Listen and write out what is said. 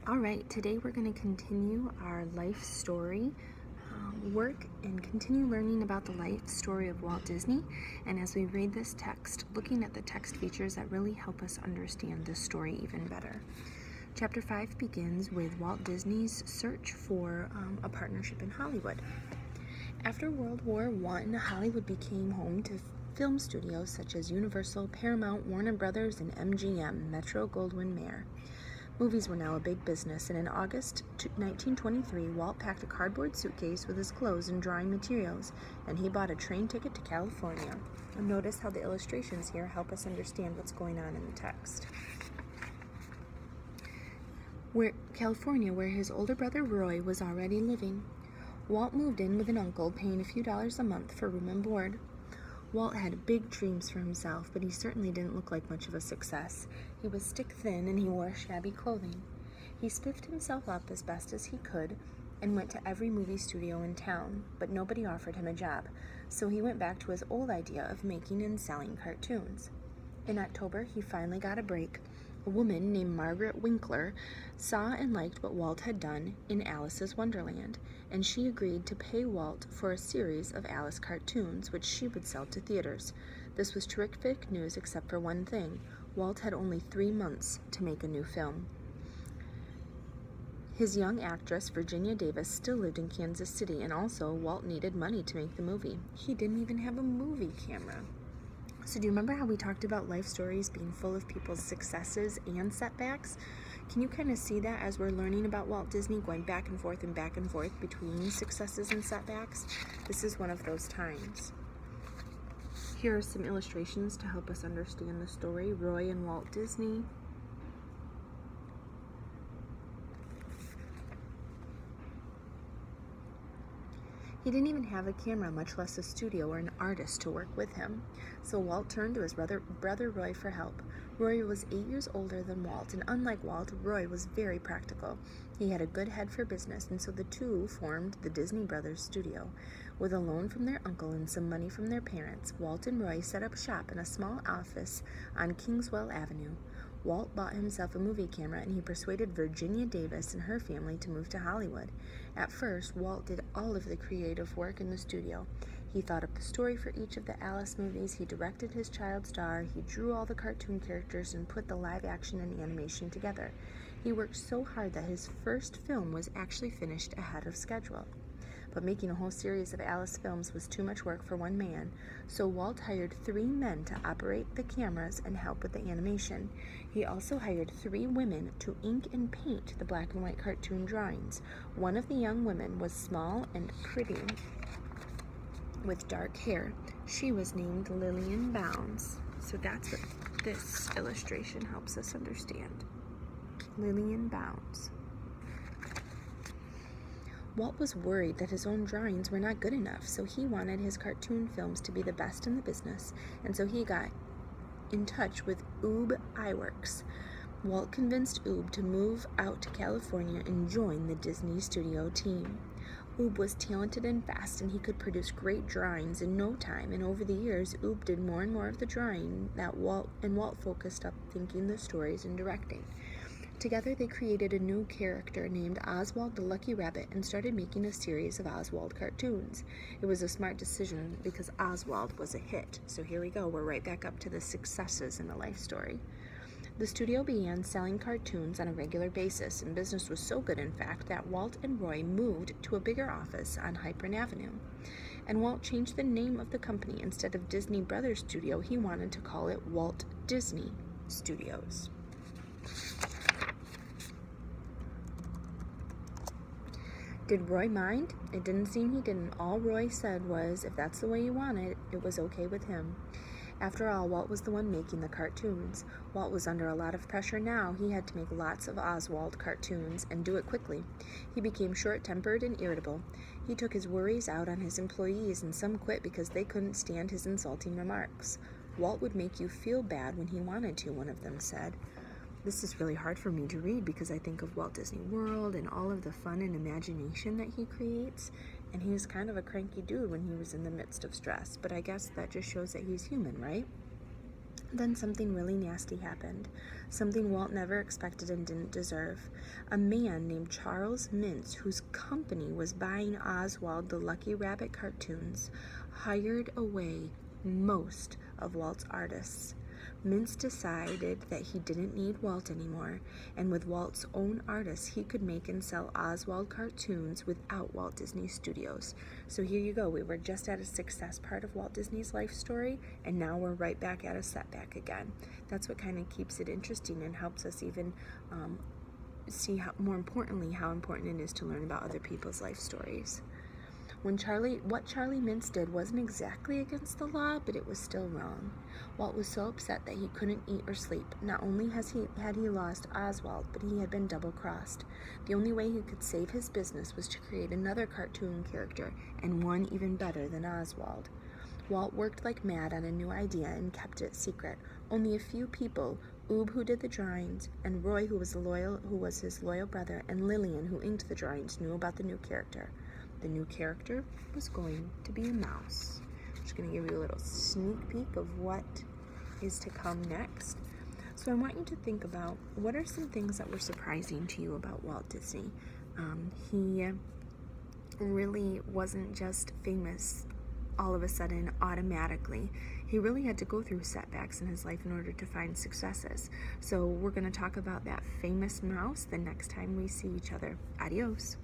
All right, today we're going to continue our life story work and continue learning about the life story of Walt Disney. And as we read this text, looking at the text features that really help us understand this story even better. Chapter 5 begins with Walt Disney's search for a partnership in Hollywood. After World War I, Hollywood became home to film studios such as Universal, Paramount, Warner Brothers, and MGM, Metro-Goldwyn-Mayer. Movies were now a big business, and in August 1923, Walt packed a cardboard suitcase with his clothes and drawing materials, and he bought a train ticket to California. And notice how the illustrations here help us understand what's going on in the text. California, where his older brother Roy was already living. Walt moved in with an uncle, paying a few dollars a month for room and board. Walt had big dreams for himself, but he certainly didn't look like much of a success. He was stick-thin and he wore shabby clothing. He spiffed himself up as best as he could and went to every movie studio in town, but nobody offered him a job, so he went back to his old idea of making and selling cartoons. In October, he finally got a break. A woman named Margaret Winkler saw and liked what Walt had done in Alice's Wonderland, and she agreed to pay Walt for a series of Alice cartoons, which she would sell to theaters. This was terrific news except for one thing. Walt had only 3 months to make a new film. His young actress, Virginia Davis, still lived in Kansas City, and also Walt needed money to make the movie. He didn't even have a movie camera. So do you remember how we talked about life stories being full of people's successes and setbacks? Can you kind of see that as we're learning about Walt Disney, going back and forth between successes and setbacks? This is one of those times. Here are some illustrations to help us understand the story. Roy and Walt Disney. He didn't even have a camera, much less a studio or an artist to work with him. So Walt turned to his brother Roy for help. Roy was 8 years older than Walt, and unlike Walt, Roy was very practical. He had a good head for business, and so the two formed the Disney Brothers Studio. With a loan from their uncle and some money from their parents, Walt and Roy set up shop in a small office on Kingswell Avenue. Walt bought himself a movie camera, and he persuaded Virginia Davis and her family to move to Hollywood. At first, Walt did all of the creative work in the studio. He thought up the story for each of the Alice movies, he directed his child star, he drew all the cartoon characters, and put the live action and animation together. He worked so hard that his first film was actually finished ahead of schedule. But making a whole series of Alice films was too much work for one man, so Walt hired 3 men to operate the cameras and help with the animation. He also hired 3 women to ink and paint the black and white cartoon drawings. One of the young women was small and pretty with dark hair. She was named Lillian Bounds. So that's what this illustration helps us understand. Lillian Bounds. Walt was worried that his own drawings were not good enough, so he wanted his cartoon films to be the best in the business, and so he got in touch with Ub Iwerks. Walt convinced Ub to move out to California and join the Disney studio team. Ub was talented and fast, and he could produce great drawings in no time, and over the years, Ub did more and more of the drawing that Walt focused up thinking the stories and directing. Together, they created a new character named Oswald the Lucky Rabbit and started making a series of Oswald cartoons. It was a smart decision because Oswald was a hit. So here we go. We're right back up to the successes in the life story. The studio began selling cartoons on a regular basis, and business was so good, in fact, that Walt and Roy moved to a bigger office on Hypern Avenue. And Walt changed the name of the company. Instead of Disney Brothers Studio, he wanted to call it Walt Disney Studios. Did Roy mind? It didn't seem he didn't. All Roy said was, if that's the way you want it, it was okay with him. After all, Walt was the one making the cartoons. Walt was under a lot of pressure now. He had to make lots of Oswald cartoons and do it quickly. He became short-tempered and irritable. He took his worries out on his employees, and some quit because they couldn't stand his insulting remarks. Walt would make you feel bad when he wanted to, one of them said. This is really hard for me to read because I think of Walt Disney World and all of the fun and imagination that he creates, and he was kind of a cranky dude when he was in the midst of stress, but I guess that just shows that he's human, right? Then something really nasty happened, something Walt never expected and didn't deserve. A man named Charles Mintz, whose company was buying Oswald the Lucky Rabbit cartoons, hired away most of Walt's artists. Mintz decided that he didn't need Walt anymore, and with Walt's own artists, he could make and sell Oswald cartoons without Walt Disney Studios. So here you go, we were just at a success part of Walt Disney's life story, and now we're right back at a setback again. That's what kind of keeps it interesting and helps us even see how important it is to learn about other people's life stories. What Charlie Mintz did wasn't exactly against the law, but it was still wrong. Walt was so upset that he couldn't eat or sleep. Not only had he lost Oswald, but he had been double-crossed. The only way he could save his business was to create another cartoon character, and one even better than Oswald. Walt worked like mad on a new idea and kept it secret. Only a few people, Oob, who did the drawings, and Roy, who was his loyal brother, and Lillian, who inked the drawings, knew about the new character. The new character was going to be a mouse. I'm just going to give you a little sneak peek of what is to come next. So I want you to think about what are some things that were surprising to you about Walt Disney. He really wasn't just famous all of a sudden automatically. He really had to go through setbacks in his life in order to find successes. So we're going to talk about that famous mouse the next time we see each other. Adios.